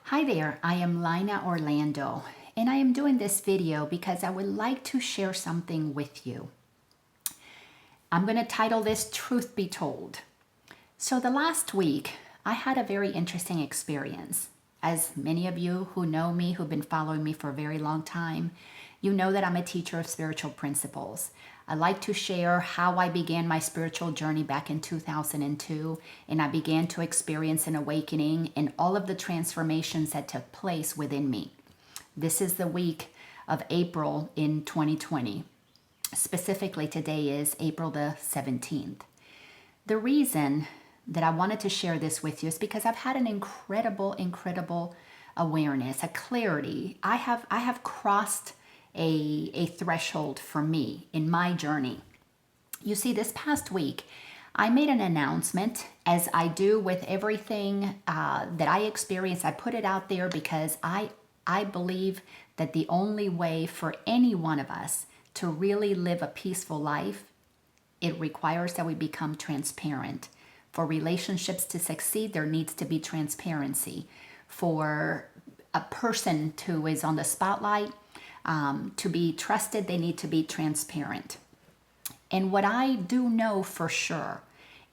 Hi there, I am Laina Orlando, and I am doing this video because I would like to share something with you. I'm going to title this Truth Be Told. So the last week, I had a very interesting experience. As many of you who know me, who've been following me for a very long time, you know that I'm a teacher of spiritual principles. I like to share how I began my spiritual journey back in 2002, and I began to experience an awakening and all of the transformations that took place within me. This is the week of April in 2020. Specifically, today is April the 17th. The reason that I wanted to share this with you is because I've had an incredible awareness, a clarity. I have crossed a threshold for me in my journey. You see, this past week, I made an announcement, as I do with everything that I experience. I put it out there because I believe that the only way for any one of us to really live a peaceful life, it requires that we become transparent. For relationships to succeed, there needs to be transparency. For a person who is on the spotlight, to be trusted, they need to be transparent. And what I do know for sure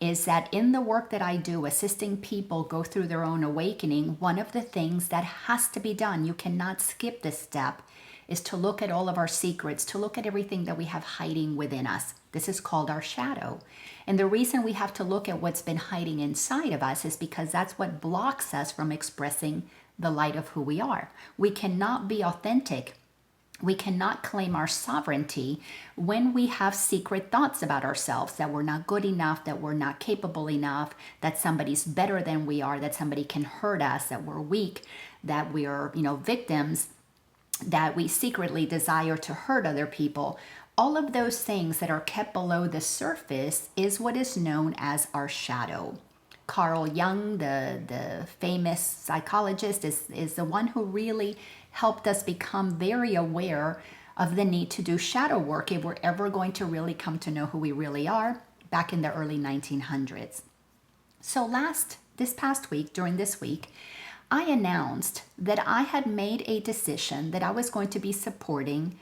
is that in the work that I do, assisting people go through their own awakening, one of the things that has to be done, you cannot skip this step, is to look at all of our secrets, to look at everything that we have hiding within us. This is called our shadow. And the reason we have to look at what's been hiding inside of us is because that's what blocks us from expressing the light of who we are. We cannot be authentic. We cannot claim our sovereignty when we have secret thoughts about ourselves, that we're not good enough, that we're not capable enough, that somebody's better than we are, that somebody can hurt us, that we're weak, that we're, victims, that we secretly desire to hurt other people. All of those things that are kept below the surface is what is known as our shadow. Carl Jung, the famous psychologist, is the one who really helped us become very aware of the need to do shadow work if we're ever going to really come to know who we really are, back in the early 1900s. So this past week, during this week, I announced that I had made a decision that I was going to be supporting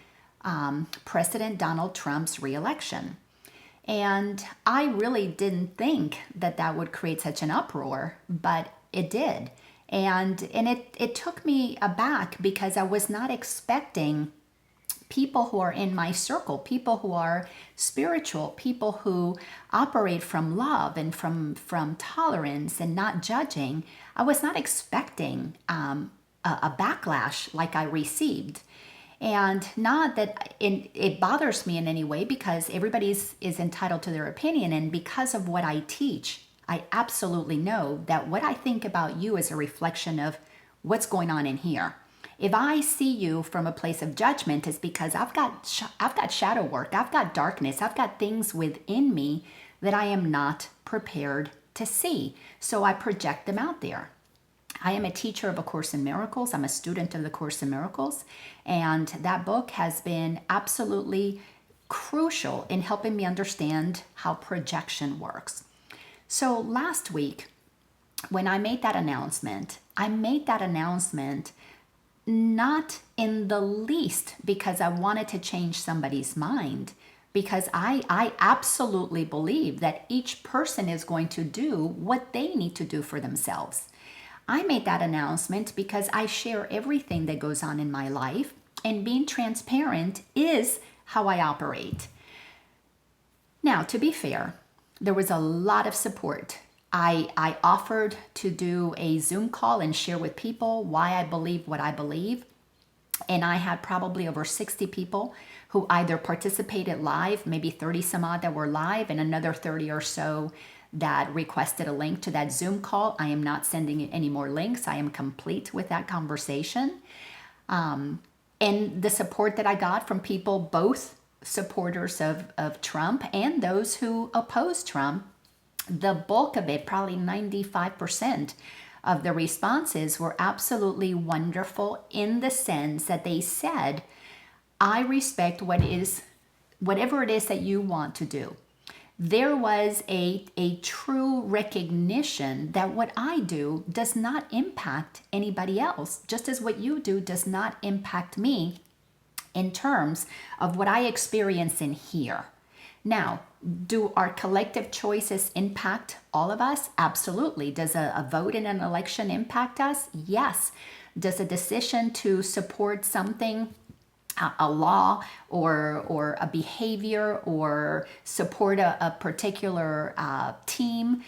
President Donald Trump's reelection. And I really didn't think that that would create such an uproar, but it did. And it took me aback because I was not expecting people who are in my circle, people who are spiritual, people who operate from love and from tolerance and not judging. I was not expecting a backlash like I received. And not that it bothers me in any way, because everybody is entitled to their opinion. And because of what I teach, I absolutely know that what I think about you is a reflection of what's going on in here. If I see you from a place of judgment, it's because I've got shadow work, I've got darkness, I've got things within me that I am not prepared to see. So I project them out there. I am a teacher of A Course in Miracles. I'm a student of The Course in Miracles. And that book has been absolutely crucial in helping me understand how projection works. So last week, when I made that announcement not in the least because I wanted to change somebody's mind, because I absolutely believe that each person is going to do what they need to do for themselves. I made that announcement because I share everything that goes on in my life, and being transparent is how I operate. Now, to be fair, there was a lot of support. I offered to do a Zoom call and share with people why I believe what I believe. And I had probably over 60 people who either participated live, maybe 30 some odd that were live, and another 30 or so that requested a link to that Zoom call. I am not sending any more links. I am complete with that conversation. And the support that I got from people, both supporters of Trump and those who oppose Trump, the bulk of it, probably 95% of the responses, were absolutely wonderful, in the sense that they said, I respect whatever it is that you want to do. there was a true recognition that what I do does not impact anybody else, just as what you do does not impact me in terms of what I experience in here. Now, do our collective choices impact all of us? Absolutely. Does a vote in an election impact us? Yes. Does a decision to support something, a law or a behavior, or support a particular team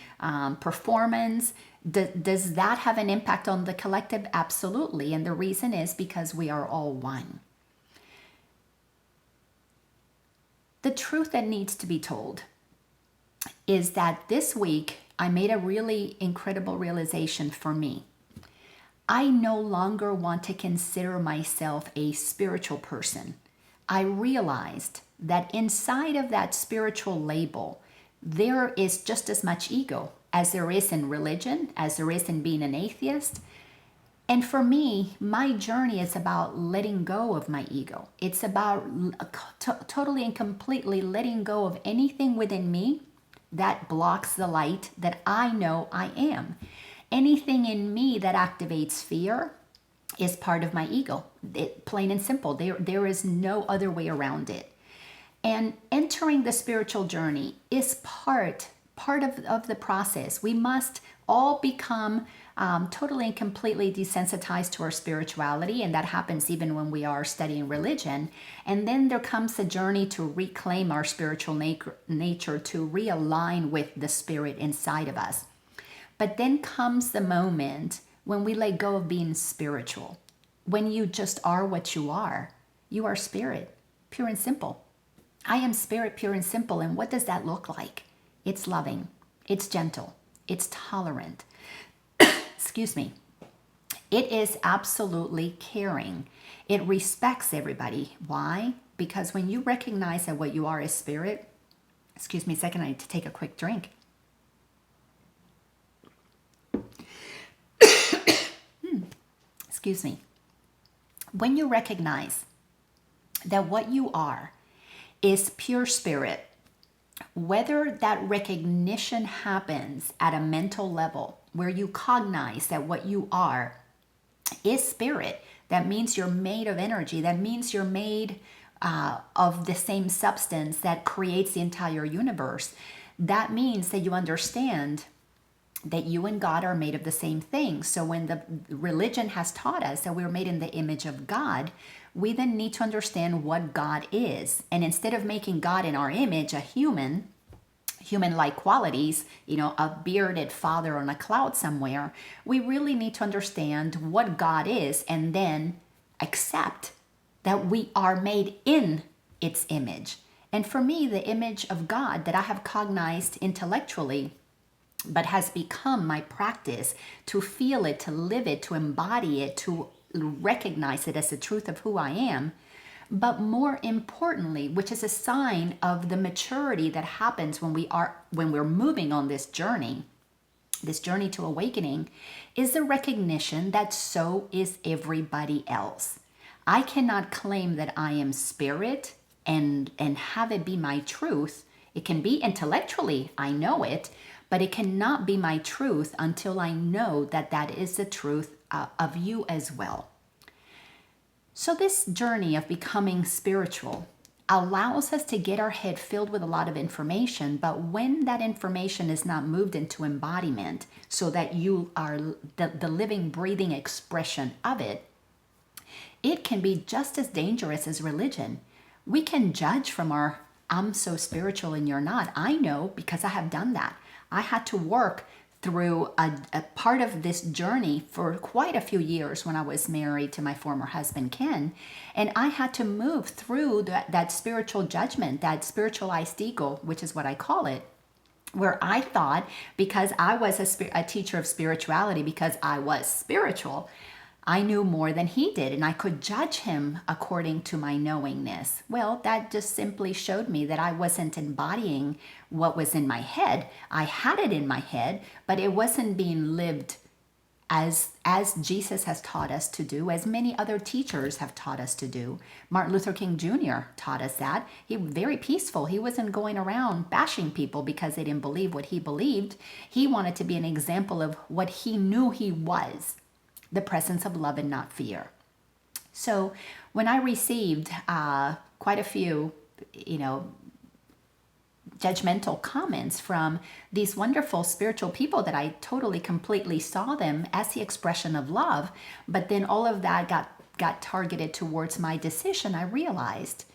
performance, does that have an impact on the collective? Absolutely. And the reason is because we are all one. The truth that needs to be told is that this week I made a really incredible realization for me. I no longer want to consider myself a spiritual person. I realized that inside of that spiritual label, there is just as much ego as there is in religion, as there is in being an atheist. And for me, my journey is about letting go of my ego. It's about totally and completely letting go of anything within me that blocks the light that I know I am. Anything in me that activates fear is part of my ego. Plain and simple. There is no other way around it. And entering the spiritual journey is part of the process. We must all become totally and completely desensitized to our spirituality, and that happens even when we are studying religion. And then there comes the journey to reclaim our spiritual nature, to realign with the spirit inside of us. But then comes the moment when we let go of being spiritual. When you just are what you are spirit, pure and simple. I am spirit, pure and simple. And what does that look like? It's loving, it's gentle, it's tolerant. Excuse me. It is absolutely caring. It respects everybody. Why? Because when you recognize that what you are is spirit, excuse me a second, I need to take a quick drink. Excuse me. When you recognize that what you are is pure spirit, whether that recognition happens at a mental level where you cognize that what you are is spirit, that means you're made of energy, that means you're made of the same substance that creates the entire universe. That means that you understand that you and God are made of the same thing. So when the religion has taught us that we're made in the image of God, we then need to understand what God is. And instead of making God in our image a human-like qualities, a bearded father on a cloud somewhere, we really need to understand what God is and then accept that we are made in its image. And for me, the image of God that I have cognized intellectually, but has become my practice to feel it, to live it, to embody it, to recognize it as the truth of who I am. But more importantly, which is a sign of the maturity that happens when we're moving on this journey to awakening, is the recognition that so is everybody else. I cannot claim that I am spirit and have it be my truth. It can be intellectually, I know it, but it cannot be my truth until I know that that is the truth of you as well. So this journey of becoming spiritual allows us to get our head filled with a lot of information, but when that information is not moved into embodiment so that you are the living, breathing expression of it, it can be just as dangerous as religion. We can judge from our I'm so spiritual and you're not. I know because I have done that. I had to work through a part of this journey for quite a few years when I was married to my former husband, Ken. And I had to move through that spiritual judgment, that spiritualized ego, which is what I call it, where I thought because I was a teacher of spirituality, because I was spiritual, I knew more than he did, and I could judge him according to my knowingness. Well, that just simply showed me that I wasn't embodying what was in my head. I had it in my head, but it wasn't being lived as Jesus has taught us to do, as many other teachers have taught us to do. Martin Luther King Jr. taught us that. He was very peaceful. He wasn't going around bashing people because they didn't believe what he believed. He wanted to be an example of what he knew he was, the presence of love and not fear. So when I received quite a few, judgmental comments from these wonderful spiritual people that I totally, completely saw them as the expression of love, but then all of that got targeted towards my decision, I realized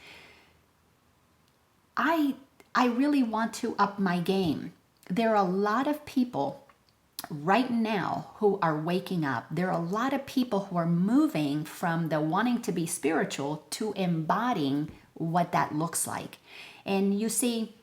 I really want to up my game. There are a lot of people right now who are waking up. There are a lot of people who are moving from the wanting to be spiritual to embodying what that looks like. And you see,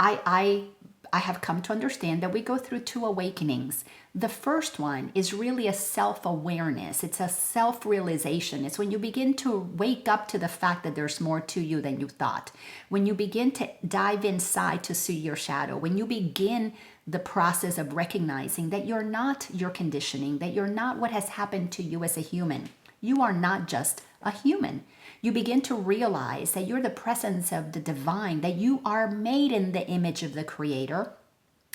I have come to understand that we go through two awakenings. The first one is really a self-awareness. It's a self-realization. It's when you begin to wake up to the fact that there's more to you than you thought. When you begin to dive inside to see your shadow. When you begin the process of recognizing that you're not your conditioning, that you're not what has happened to you as a human. You are not just a human. You begin to realize that you're the presence of the divine, that you are made in the image of the Creator,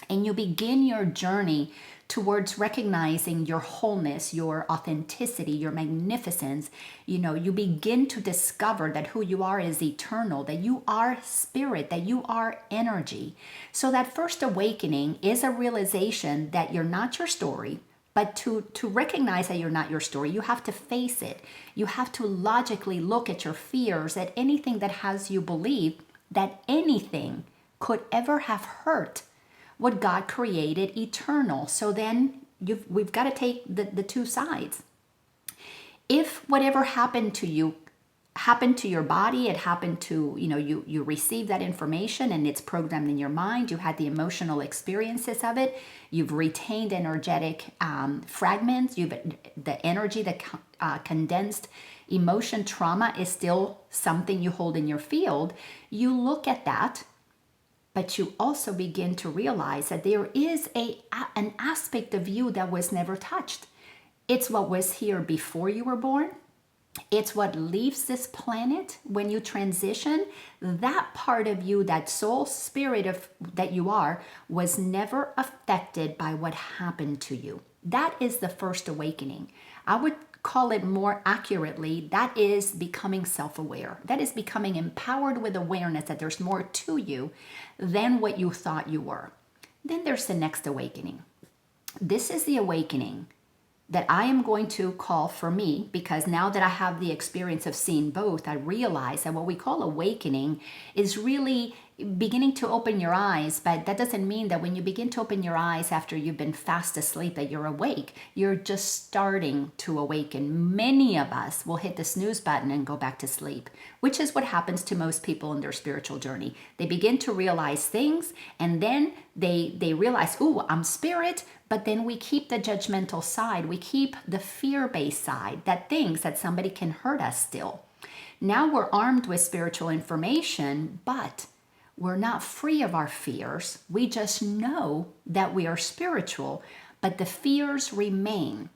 and you begin your journey towards recognizing your wholeness, your authenticity, your magnificence. You begin to discover that who you are is eternal, that you are spirit, that you are energy. So that first awakening is a realization that you're not your story. But to recognize that you're not your story, you have to face it. You have to logically look at your fears, at anything that has you believe that anything could ever have hurt what God created eternal. So then we've got to take the two sides. If whatever happened to you happened to your body, it happened to, you received that information and it's programmed in your mind, you had the emotional experiences of it, you've retained energetic fragments, the energy, the condensed emotion trauma is still something you hold in your field. You look at that, but you also begin to realize that there is an aspect of you that was never touched. It's what was here before you were born. It's what leaves this planet when you transition. That part of you, that soul spirit that you are, was never affected by what happened to you. That is the first awakening. I would call it more accurately, that is becoming self-aware. That is becoming empowered with awareness that there's more to you than what you thought you were. Then there's the next awakening. This is the awakening that I am going to call for me, because now that I have the experience of seeing both, I realize that what we call awakening is really beginning to open your eyes. But that doesn't mean that when you begin to open your eyes after you've been fast asleep that you're awake. You're just starting to awaken. Many of us will hit the snooze button and go back to sleep, which is what happens to most people in their spiritual journey. They begin to realize things, and then they realize, ooh, I'm spirit. But then we keep the judgmental side. We keep the fear-based side that thinks that somebody can hurt us still. Now we're armed with spiritual information, but we're not free of our fears. We just know that we are spiritual, but the fears remain.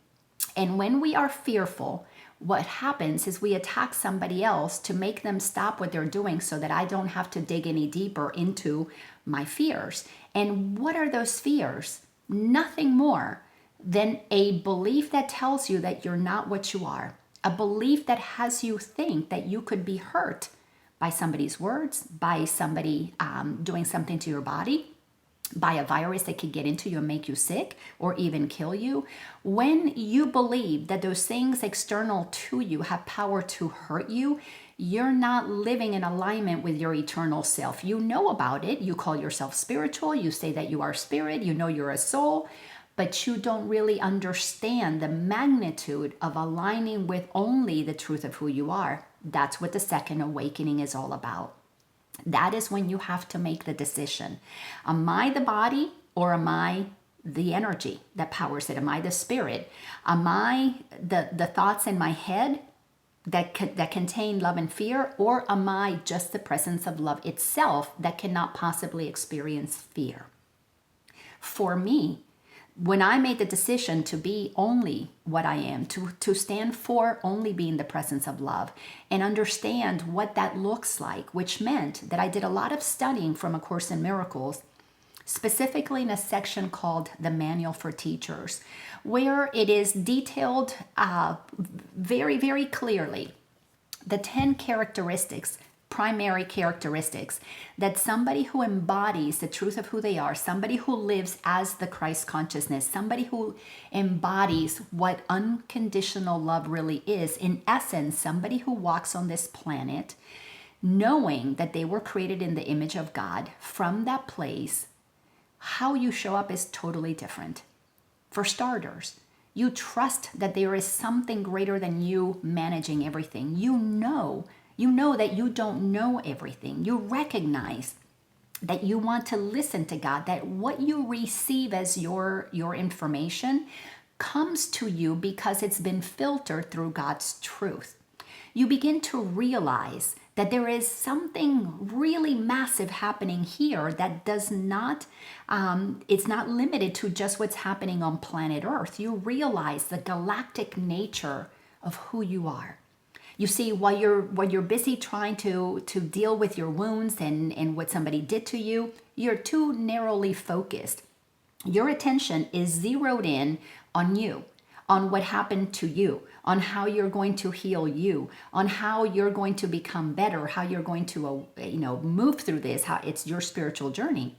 And when we are fearful, what happens is we attack somebody else to make them stop what they're doing so that I don't have to dig any deeper into my fears. And what are those fears? Nothing more than a belief that tells you that you're not what you are. A belief that has you think that you could be hurt by somebody's words, by somebody doing something to your body, by a virus that could get into you and make you sick or even kill you. When you believe that those things external to you have power to hurt you, you're not living in alignment with your eternal self. You know about it. You call yourself spiritual. You say that you are spirit. You know you're a soul, but you don't really understand the magnitude of aligning with only the truth of who you are. That's what the second awakening is all about. That is when you have to make the decision. Am I the body, or am I the energy that powers it? Am I the spirit? Am I the thoughts in my head that contain love and fear, or am I just the presence of love itself that cannot possibly experience fear? For me, when I made the decision to be only what I am, to stand for only being the presence of love and understand what that looks like, which meant that I did a lot of studying from A Course in Miracles, specifically in a section called the Manual for Teachers, where it is detailed very, very clearly the 10 characteristics, primary characteristics, that somebody who embodies the truth of who they are, somebody who lives as the Christ consciousness, somebody who embodies what unconditional love really is, in essence, somebody who walks on this planet knowing that they were created in the image of God, from that place, how you show up is totally different. For starters, you trust that there is something greater than you managing everything. You know that you don't know everything. You recognize that you want to listen to God, that what you receive as your information comes to you because it's been filtered through God's truth. You begin to realize that there is something really massive happening here that does not, it's not limited to just what's happening on planet Earth. You realize the galactic nature of who you are. You see, while you're busy trying to deal with your wounds and what somebody did to you, you're too narrowly focused. Your attention is zeroed in on you, on what happened to you, on how you're going to heal you, on how you're going to become better, how you're going to move through this, how it's your spiritual journey.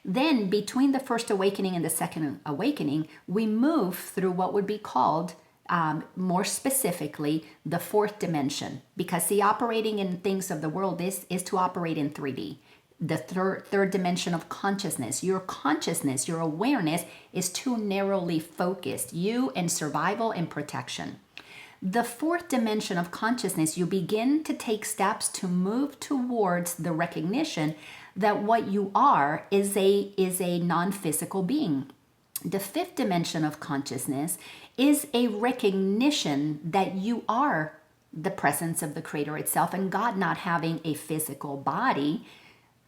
Then between the first awakening and the second awakening, we move through what would be called more specifically the fourth dimension, because the operating in things of the world is to operate in 3D. The third dimension of consciousness, your awareness is too narrowly focused, you in survival and protection. The fourth dimension of consciousness, you begin to take steps to move towards the recognition that what you are is a non-physical being. The fifth dimension of consciousness is a recognition that you are the presence of the Creator itself, and God not having a physical body.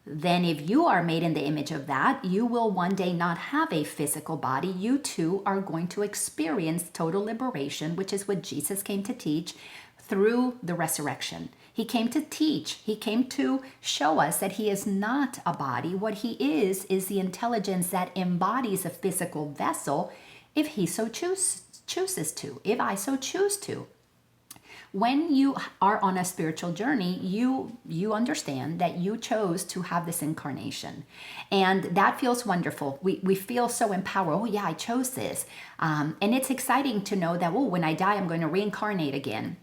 Then if you are made in the image of that, you will one day not have a physical body. You too are going to experience total liberation, which is what Jesus came to teach through the resurrection. He came to teach. He came to show us that he is not a body. What he is the intelligence that embodies a physical vessel if he so chooses to, if I so choose to. When you are on a spiritual journey, you understand that you chose to have this incarnation. And that feels wonderful. We feel so empowered. Oh yeah, I chose this. And it's exciting to know that, when I die, I'm going to reincarnate again.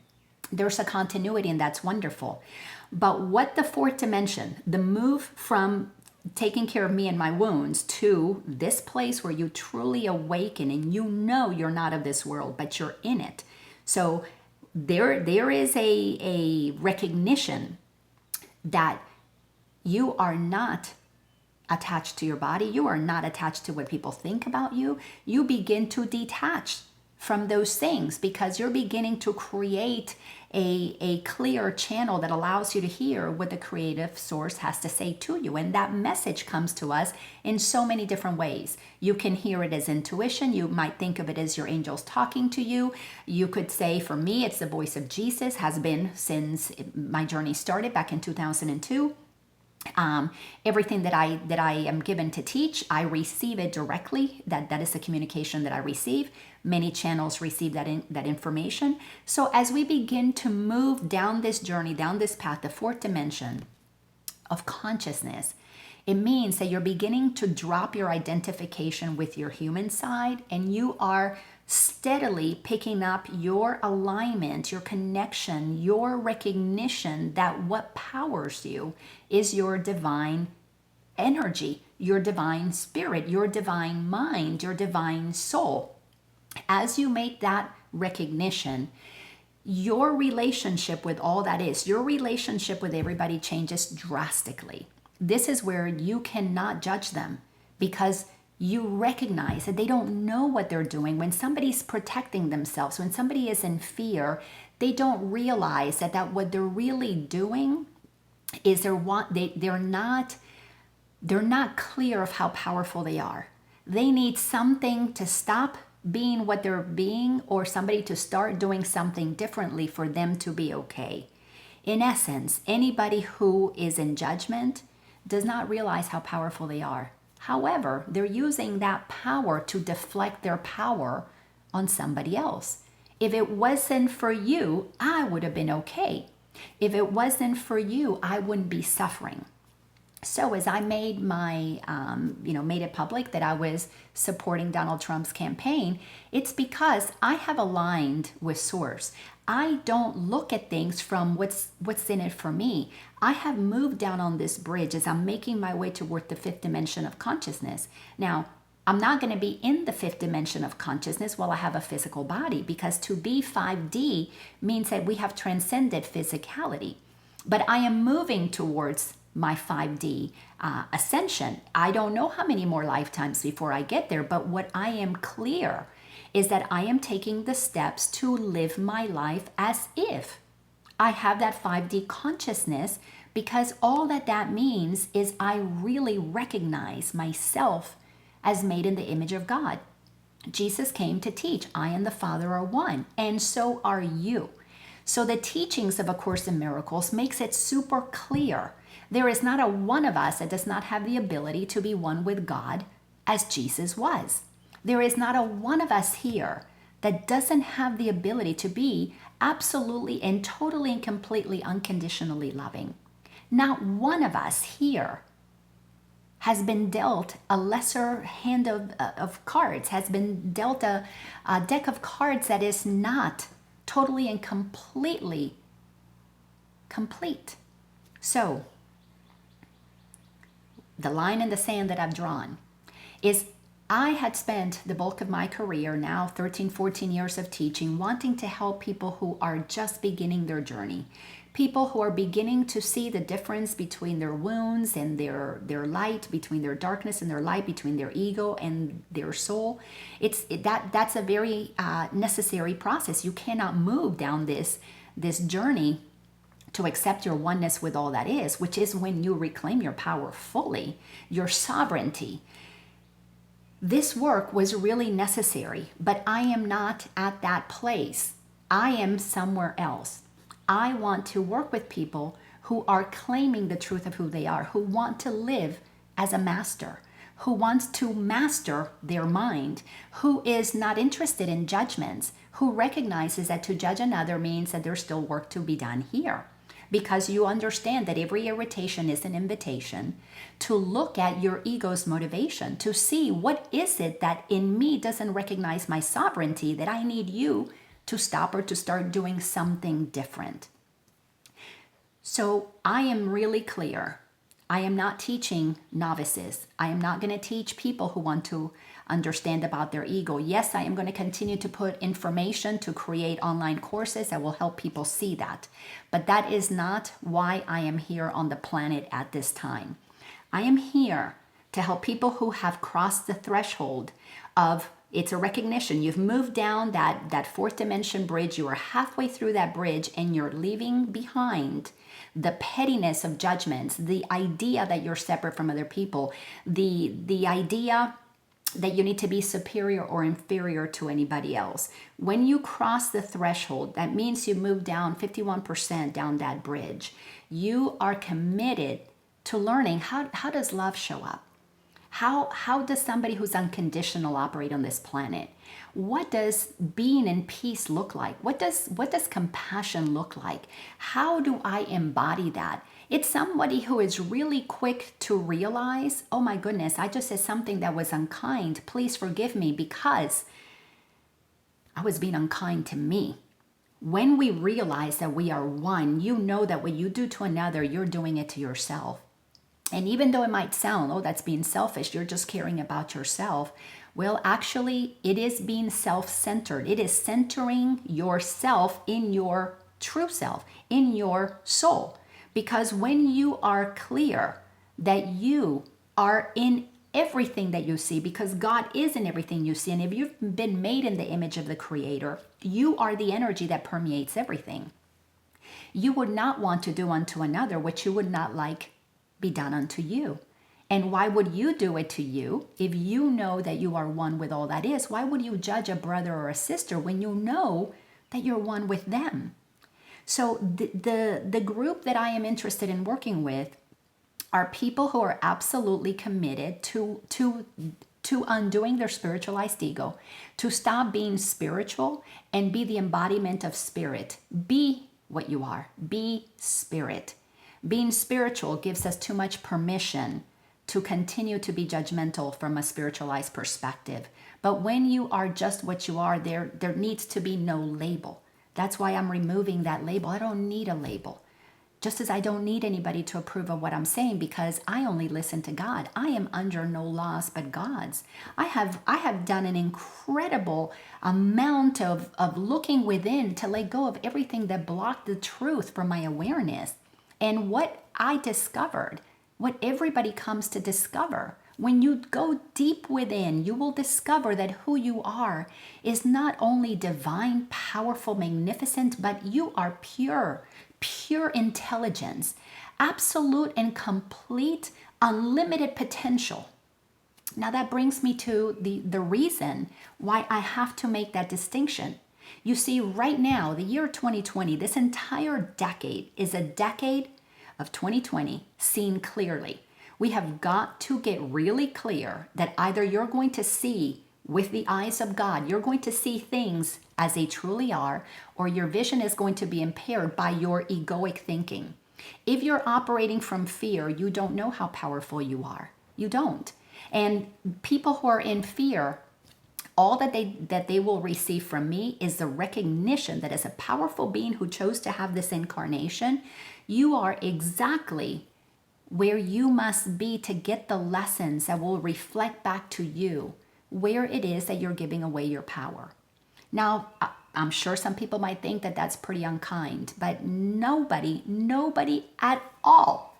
There's a continuity, and that's wonderful. But what the fourth dimension, the move from taking care of me and my wounds to this place where you truly awaken and you know you're not of this world, but you're in it. So there is a recognition that you are not attached to your body. You are not attached to what people think about you. You begin to detach from those things because you're beginning to create a clear channel that allows you to hear what the creative source has to say to you. And that message comes to us in so many different ways. You can hear it as intuition. You might think of it as your angels talking to you. You could say, for me, it's the voice of Jesus, has been since my journey started back in 2002. Everything that I am given to teach, I receive it directly. That is the communication that I receive. Many channels receive that information. So as we begin to move down this journey, down this path, the fourth dimension of consciousness, it means that you're beginning to drop your identification with your human side, and you are steadily picking up your alignment, your connection, your recognition that what powers you is your divine energy, your divine spirit, your divine mind, your divine soul. As you make that recognition, your relationship with all that is, your relationship with everybody changes drastically. This is where you cannot judge them because you recognize that they don't know what they're doing. When somebody's protecting themselves, when somebody is in fear, they don't realize that what they're really doing is they're not clear of how powerful they are. They need something to stop being what they're being, or somebody to start doing something differently for them to be okay. In essence, anybody who is in judgment does not realize how powerful they are. However, they're using that power to deflect their power on somebody else. If it wasn't for you, I would have been okay. If it wasn't for you, I wouldn't be suffering. So as I made my, made it public that I was supporting Donald Trump's campaign, it's because I have aligned with Source. I don't look at things from what's in it for me. I have moved down on this bridge as I'm making my way toward the fifth dimension of consciousness. Now, I'm not going to be in the fifth dimension of consciousness while I have a physical body, because to be 5D means that we have transcended physicality. But I am moving towards my 5D ascension. I don't know how many more lifetimes before I get there, but what I am clear is that I am taking the steps to live my life as if I have that 5D consciousness, because all that means is I really recognize myself as made in the image of God. Jesus came to teach, I and the Father are one, and so are you. So the teachings of A Course in Miracles makes it super clear. There is not a one of us that does not have the ability to be one with God as Jesus was. There is not a one of us here that doesn't have the ability to be absolutely and totally and completely unconditionally loving. Not one of us here has been dealt a lesser hand of cards, has been dealt a deck of cards that is not totally and completely complete. So, the line in the sand that I've drawn is I had spent the bulk of my career, now 13, 14 years of teaching, wanting to help people who are just beginning their journey. People who are beginning to see the difference between their wounds and their light, between their darkness and their light, between their ego and their soul. That's a very necessary process. You cannot move down this journey to accept your oneness with all that is, which is when you reclaim your power fully, your sovereignty. This work was really necessary, but I am not at that place. I am somewhere else. I want to work with people who are claiming the truth of who they are, who want to live as a master, who wants to master their mind, who is not interested in judgments, who recognizes that to judge another means that there's still work to be done here. Because you understand that every irritation is an invitation to look at your ego's motivation, to see what is it that in me doesn't recognize my sovereignty, that I need you to stop or to start doing something different. So I am really clear. I am not teaching novices. I am not going to teach people who want to understand about their ego. Yes, I am going to continue to put information to create online courses that will help people see that. But that is not why I am here on the planet at this time. I am here to help people who have crossed the threshold of, it's a recognition. You've moved down that fourth dimension bridge. You are halfway through that bridge and you're leaving behind the pettiness of judgments, the idea that you're separate from other people, the idea that you need to be superior or inferior to anybody else. When you cross the threshold, that means you move down 51% down that bridge. You are committed to learning how does love show up? How does somebody who's unconditional operate on this planet? What does being in peace look like? What does compassion look like? How do I embody that? It's somebody who is really quick to realize, oh my goodness, I just said something that was unkind. Please forgive me because I was being unkind to me. When we realize that we are one, you know that what you do to another, you're doing it to yourself. And even though it might sound, oh, that's being selfish, you're just caring about yourself. Well, actually, it is being self-centered. It is centering yourself in your true self, in your soul. Because when you are clear that you are in everything that you see, because God is in everything you see, and if you've been made in the image of the Creator, you are the energy that permeates everything. You would not want to do unto another what you would not like be done unto you. And why would you do it to you if you know that you are one with all that is? Why would you judge a brother or a sister when you know that you're one with them? So the group that I am interested in working with are people who are absolutely committed to undoing their spiritualized ego, to stop being spiritual and be the embodiment of spirit. Be what you are. Be spirit. Being spiritual gives us too much permission to continue to be judgmental from a spiritualized perspective. But when you are just what you are, there needs to be no label. That's why I'm removing that label. I don't need a label. Just as I don't need anybody to approve of what I'm saying, because I only listen to God. I am under no laws but God's. I have done an incredible amount of looking within to let go of everything that blocked the truth from my awareness. And what I discovered, what everybody comes to discover, when you go deep within, you will discover that who you are is not only divine, powerful, magnificent, but you are pure intelligence, absolute and complete, unlimited potential. Now that brings me to the reason why I have to make that distinction. You see, right now, the year 2020, this entire decade is a decade of 2020 seen clearly. We have got to get really clear that either you're going to see with the eyes of God, you're going to see things as they truly are, or your vision is going to be impaired by your egoic thinking. If you're operating from fear, you don't know how powerful you are. You don't. And people who are in fear, all that they will receive from me is the recognition that as a powerful being who chose to have this incarnation, you are exactly where you must be to get the lessons that will reflect back to you where it is that you're giving away your power. Now, I'm sure some people might think that that's pretty unkind, but nobody at all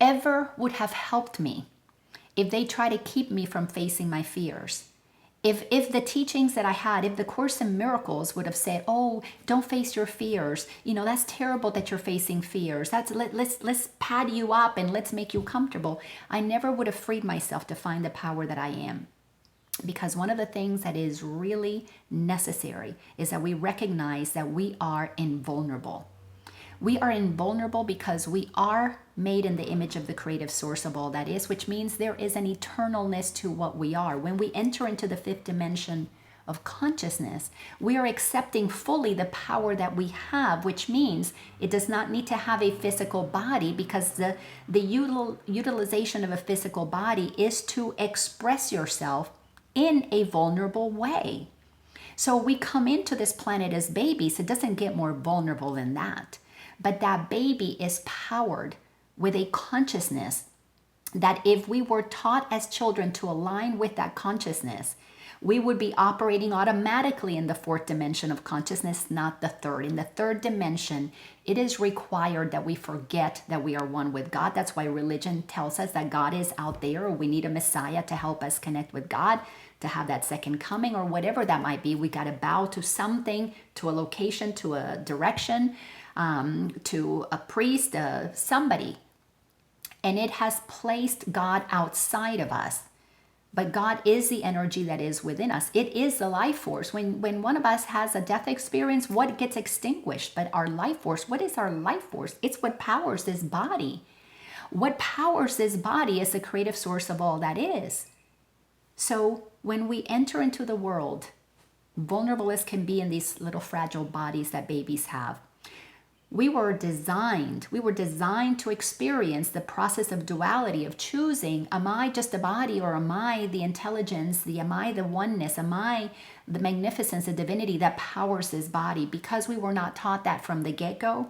ever would have helped me if they try to keep me from facing my fears. If the teachings that I had, if the Course in Miracles would have said, oh, don't face your fears, that's terrible that you're facing fears. Let's pad you up and let's make you comfortable. I never would have freed myself to find the power that I am. Because one of the things that is really necessary is that we recognize that we are invulnerable. We are invulnerable because we are made in the image of the creative source of all that is, which means there is an eternalness to what we are. When we enter into the fifth dimension of consciousness, we are accepting fully the power that we have, which means it does not need to have a physical body, because the utilization of a physical body is to express yourself in a vulnerable way. So we come into this planet as babies. It doesn't get more vulnerable than that. But that baby is powered with a consciousness that if we were taught as children to align with that consciousness, we would be operating automatically in the fourth dimension of consciousness, not the third. In the third dimension, it is required that we forget that we are one with God. That's why religion tells us that God is out there, or we need a Messiah to help us connect with God, to have that second coming, or whatever that might be. We got to bow to something, to a location, to a direction, to a priest, somebody. And it has placed God outside of us. But God is the energy that is within us. It is the life force. When one of us has a death experience, what gets extinguished? But our life force, what is our life force? It's what powers this body. What powers this body is the creative source of all that is. So when we enter into the world, vulnerable as can be in these little fragile bodies that babies have, we were designed to experience the process of duality, of choosing, am I just a body, or am I the intelligence, am I the oneness, am I the magnificence, the divinity that powers this body? Because we were not taught that from the get-go,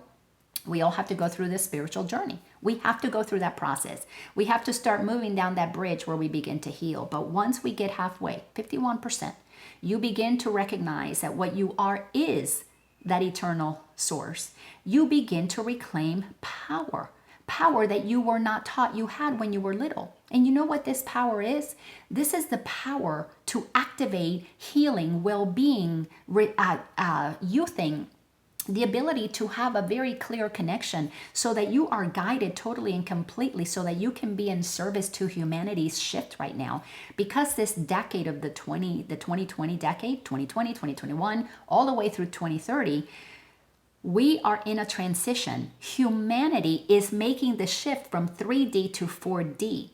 we all have to go through this spiritual journey. We have to go through that process. We have to start moving down that bridge where we begin to heal. But once we get halfway, 51%, you begin to recognize that what you are is that eternal source. You begin to reclaim power that you were not taught you had when you were little. And you know what this power is? This is the power to activate healing, well-being, youthing, the ability to have a very clear connection so that you are guided totally and completely so that you can be in service to humanity's shift right now. Because this decade of the 2020 decade, 2020, 2021, all the way through 2030, we are in a transition. Humanity is making the shift from 3D to 4D.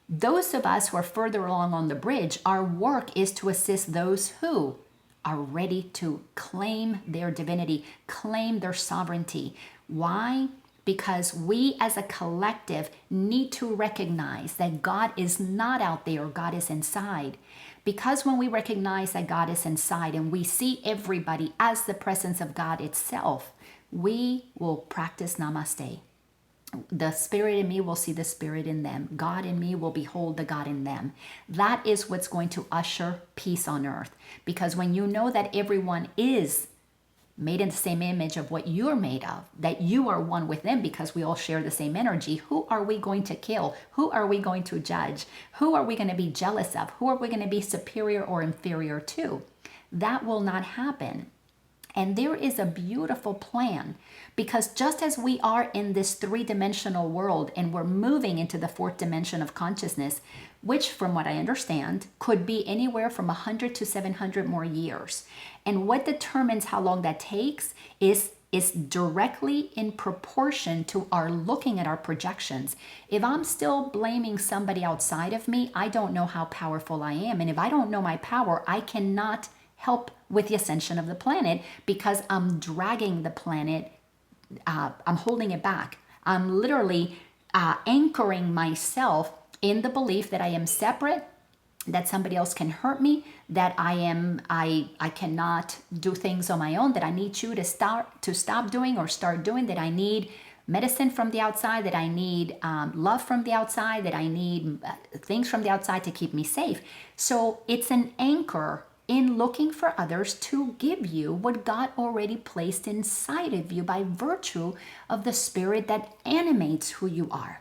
Those of us who are further along on the bridge, our work is to assist those who are ready to claim their divinity, claim their sovereignty. Why? Because we as a collective need to recognize that God is not out there, God is inside. Because when we recognize that God is inside and we see everybody as the presence of God itself, we will practice namaste. The spirit in me will see the spirit in them. God in me will behold the God in them. That is what's going to usher peace on earth. Because when you know that everyone is made in the same image of what you're made of, that you are one with them because we all share the same energy, who are we going to kill? Who are we going to judge? Who are we going to be jealous of? Who are we going to be superior or inferior to? That will not happen. And there is a beautiful plan, because just as we are in this three-dimensional world and we're moving into the fourth dimension of consciousness, which from what I understand could be anywhere from 100 to 700 more years. And what determines how long that takes is directly in proportion to our looking at our projections. If I'm still blaming somebody outside of me, I don't know how powerful I am. And if I don't know my power, I cannot help with the ascension of the planet, because I'm dragging the planet, I'm holding it back. I'm literally anchoring myself in the belief that I am separate, that somebody else can hurt me, that I cannot do things on my own, that I need you to stop doing or start doing, that I need medicine from the outside, that I need love from the outside, that I need things from the outside to keep me safe. So it's an anchor in looking for others to give you what God already placed inside of you by virtue of the spirit that animates who you are.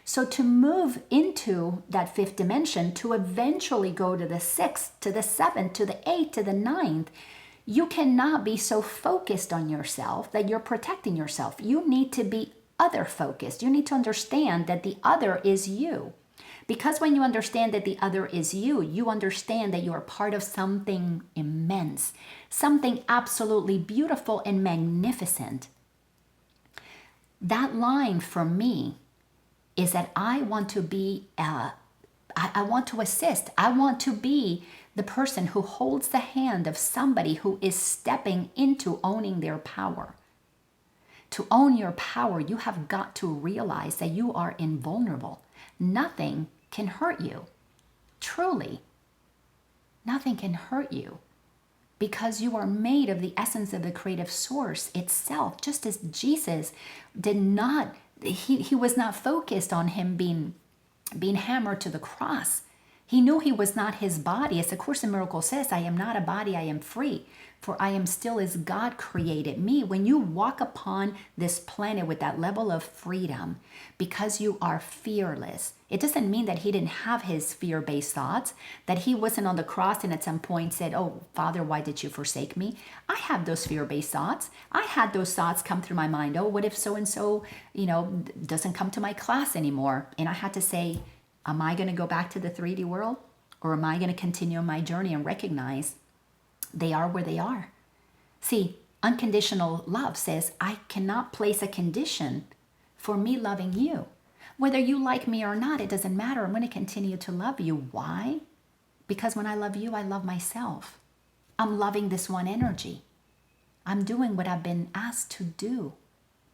So to move into that fifth dimension, to eventually go to the sixth, to the seventh, to the eighth, to the ninth, you cannot be so focused on yourself that you're protecting yourself. You need to be other focused. You need to understand that the other is you. Because when you understand that the other is you, you understand that you are part of something immense, something absolutely beautiful and magnificent. That line for me is that I want to be, I want to assist. I want to be the person who holds the hand of somebody who is stepping into owning their power. To own your power, you have got to realize that you are invulnerable. Nothing can hurt you. Truly, nothing can hurt you, because you are made of the essence of the creative source itself. Just as Jesus did not, he was not focused on him being hammered to the cross. He knew he was not his body. As the Course in Miracles says, I am not a body, I am free, for I am still as God created me. When you walk upon this planet with that level of freedom, because you are fearless, it doesn't mean that he didn't have his fear-based thoughts, that he wasn't on the cross and at some point said, oh, Father, why did you forsake me? I have those fear-based thoughts. I had those thoughts come through my mind. Oh, what if so-and-so, doesn't come to my class anymore? And I had to say, am I going to go back to the 3D world, or am I going to continue my journey and recognize they are where they are? See, unconditional love says, I cannot place a condition for me loving you. Whether you like me or not, it doesn't matter. I'm going to continue to love you. Why? Because when I love you, I love myself. I'm loving this one energy. I'm doing what I've been asked to do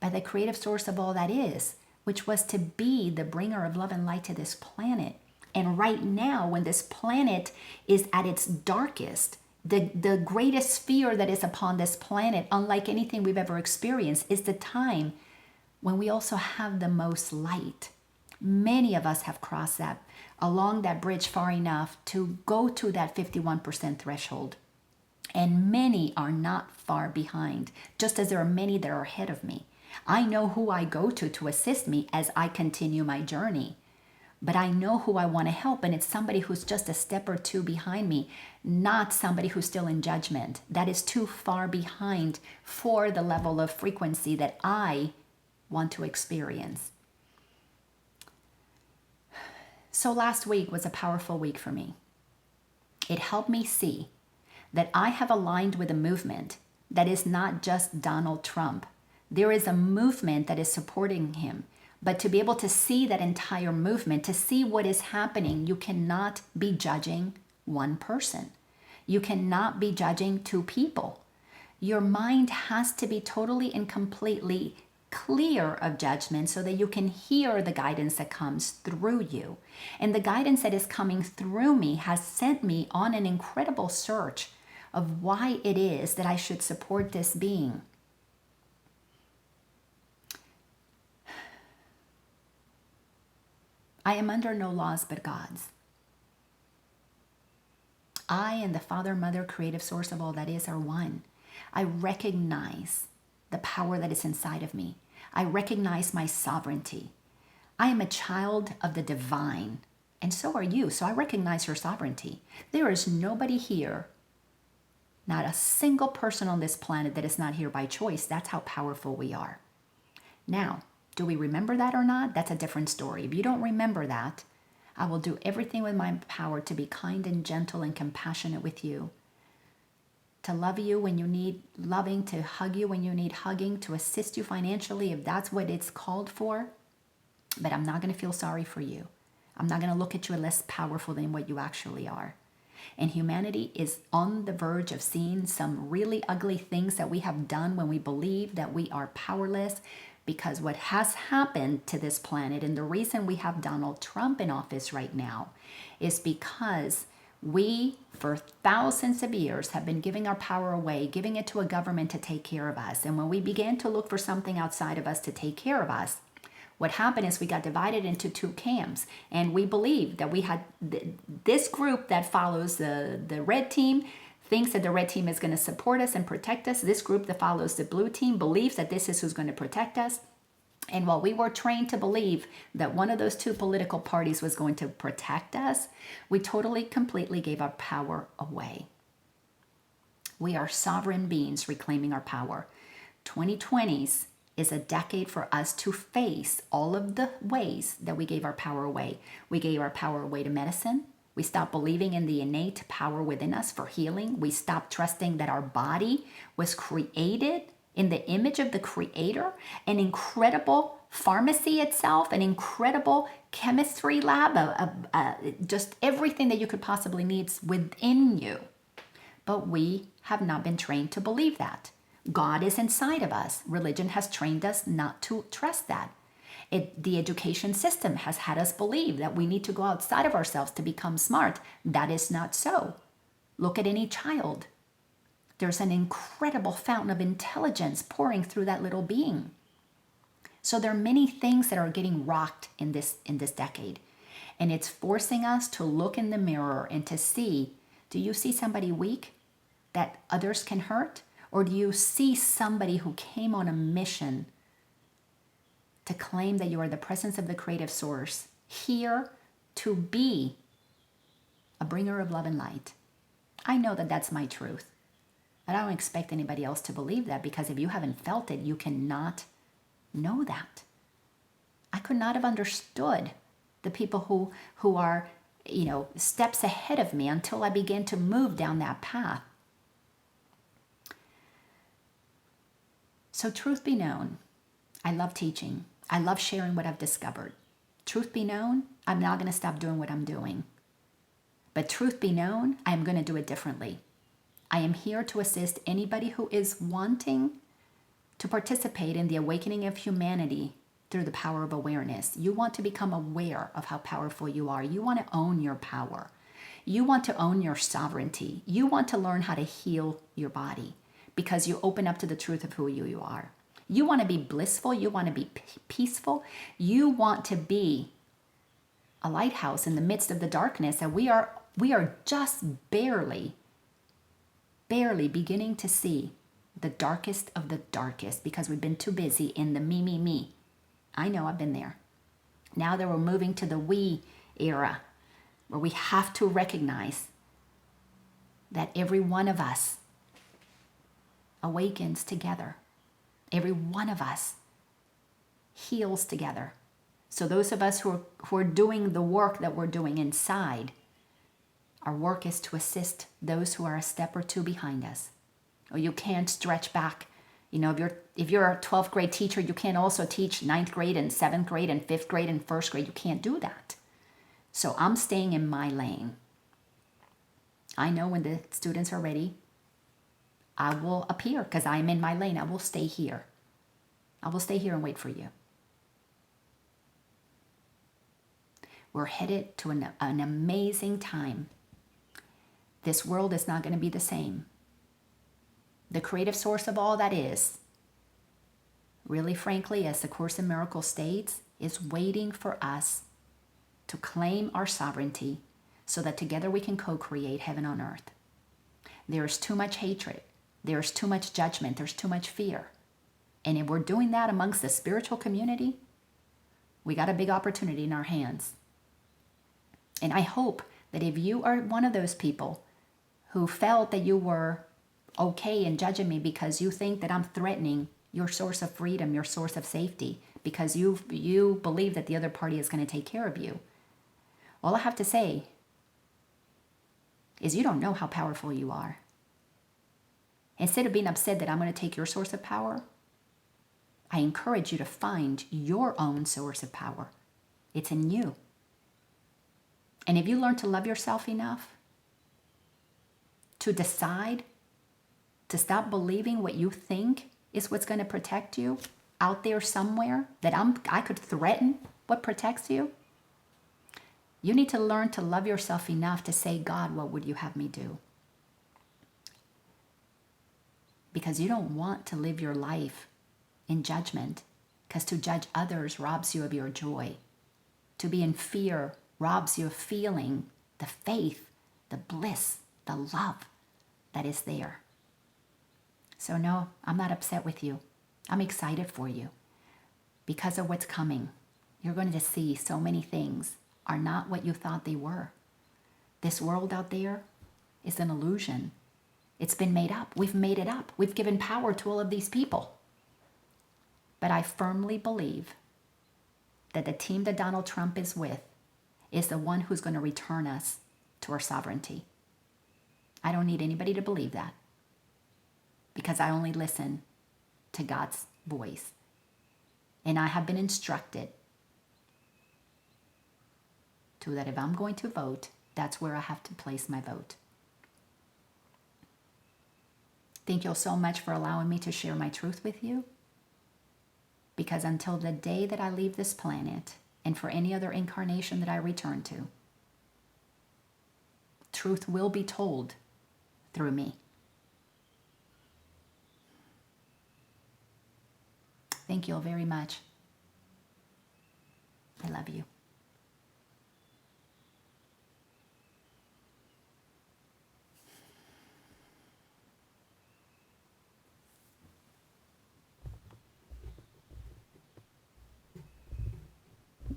by the creative source of all that is, which was to be the bringer of love and light to this planet. And right now, when this planet is at its darkest, the greatest fear that is upon this planet, unlike anything we've ever experienced, is the time when we also have the most light. Many of us have crossed along that bridge far enough to go to that 51% threshold. And many are not far behind, just as there are many that are ahead of me. I know who I go to assist me as I continue my journey. but I know who I want to help, and it's somebody who's just a step or two behind me, not somebody who's still in judgment. That is too far behind for the level of frequency that I want to experience. So last week was a powerful week for me. It helped me see that I have aligned with a movement that is not just Donald Trump. There is a movement that is supporting him. But to be able to see that entire movement, to see what is happening, you cannot be judging one person. You cannot be judging two people. Your mind has to be totally and completely clear of judgment so that you can hear the guidance that comes through you. And the guidance that is coming through me has sent me on an incredible search of why it is that I should support this being. I am under no laws but God's. I and the Father, Mother, creative source of all that is are one. I recognize the power that is inside of me. I recognize my sovereignty. I am a child of the divine, and so are you. So I recognize your sovereignty. There is nobody here, not a single person on this planet that is not here by choice. That's how powerful we are. Now, do we remember that or not? That's a different story. If you don't remember that, I will do everything with my power to be kind and gentle and compassionate with you, to love you when you need loving, to hug you when you need hugging, to assist you financially if that's what it's called for. But I'm not going to feel sorry for you. I'm not going to look at you as less powerful than what you actually are. And humanity is on the verge of seeing some really ugly things that we have done when we believe that we are powerless. Because what has happened to this planet, and the reason we have Donald Trump in office right now, is because we, for thousands of years, have been giving our power away, giving it to a government to take care of us. And when we began to look for something outside of us to take care of us, what happened is we got divided into two camps. And we believed that we had this group that follows the red team, thinks that the red team is going to support us and protect us. This group that follows the blue team believes that this is who's going to protect us. And while we were trained to believe that one of those two political parties was going to protect us, we totally, completely gave our power away. We are sovereign beings reclaiming our power. 2020s is a decade for us to face all of the ways that we gave our power away. We gave our power away to medicine. We stopped believing in the innate power within us for healing. We stopped trusting that our body was created in the image of the Creator, an incredible pharmacy itself, an incredible chemistry lab, just everything that you could possibly need within you. But we have not been trained to believe that. God is inside of us. Religion has trained us not to trust that. The education system has had us believe that we need to go outside of ourselves to become smart. That is not so. Look at any child. There's an incredible fountain of intelligence pouring through that little being. So there are many things that are getting rocked in this decade. And it's forcing us to look in the mirror and to see, do you see somebody weak that others can hurt? Or do you see somebody who came on a mission to claim that you are the presence of the creative source, here to be a bringer of love and light? I know that that's my truth. And I don't expect anybody else to believe that, because if you haven't felt it, you cannot know that. I could not have understood the people who are, steps ahead of me until I began to move down that path. So truth be known, I love teaching. I love sharing what I've discovered. Truth be known, I'm not going to stop doing what I'm doing. But truth be known, I am going to do it differently. I am here to assist anybody who is wanting to participate in the awakening of humanity through the power of awareness. You want to become aware of how powerful you are. You want to own your power. You want to own your sovereignty. You want to learn how to heal your body because you open up to the truth of who you are. You want to be blissful. You want to be peaceful. You want to be a lighthouse in the midst of the darkness. And we are just barely beginning to see the darkest of the darkest because we've been too busy in the me. I know, I've been there. Now that we're moving to the we era, where we have to recognize that every one of us awakens together. Every one of us heals together. So those of us who are doing the work that we're doing inside, our work is to assist those who are a step or two behind us. Or you can't stretch back. You know, if you're a 12th grade teacher, you can't also teach 9th grade and 7th grade and 5th grade and 1st grade. You can't do that. So I'm staying in my lane. I know when the students are ready, I will appear because I'm in my lane. I will stay here. I will stay here and wait for you. We're headed to an amazing time. This world is not going to be the same. The creative source of all that is, really frankly, as the Course in Miracles states, is waiting for us to claim our sovereignty so that together we can co-create heaven on earth. There is too much hatred. There's too much judgment. There's too much fear. And if we're doing that amongst the spiritual community, we got a big opportunity in our hands. And I hope that if you are one of those people who felt that you were okay in judging me because you think that I'm threatening your source of freedom, your source of safety, because you believe that the other party is going to take care of you, all I have to say is you don't know how powerful you are. Instead of being upset that I'm going to take your source of power, I encourage you to find your own source of power. It's in you. And if you learn to love yourself enough to decide to stop believing what you think is what's going to protect you out there somewhere, that I could threaten what protects you, you need to learn to love yourself enough to say, God, what would you have me do? Because you don't want to live your life in judgment, because to judge others robs you of your joy. To be in fear robs you of feeling the faith, the bliss, the love that is there. So no, I'm not upset with you. I'm excited for you because of what's coming. You're going to see so many things are not what you thought they were. This world out there is an illusion. It's been made up. We've made it up. We've given power to all of these people. But I firmly believe that the team that Donald Trump is with is the one who's going to return us to our sovereignty. I don't need anybody to believe that, because I only listen to God's voice. And I have been instructed to that if I'm going to vote, that's where I have to place my vote. Thank you so much for allowing me to share my truth with you. Because until the day that I leave this planet, and for any other incarnation that I return to, truth will be told through me. Thank you all very much. I love you.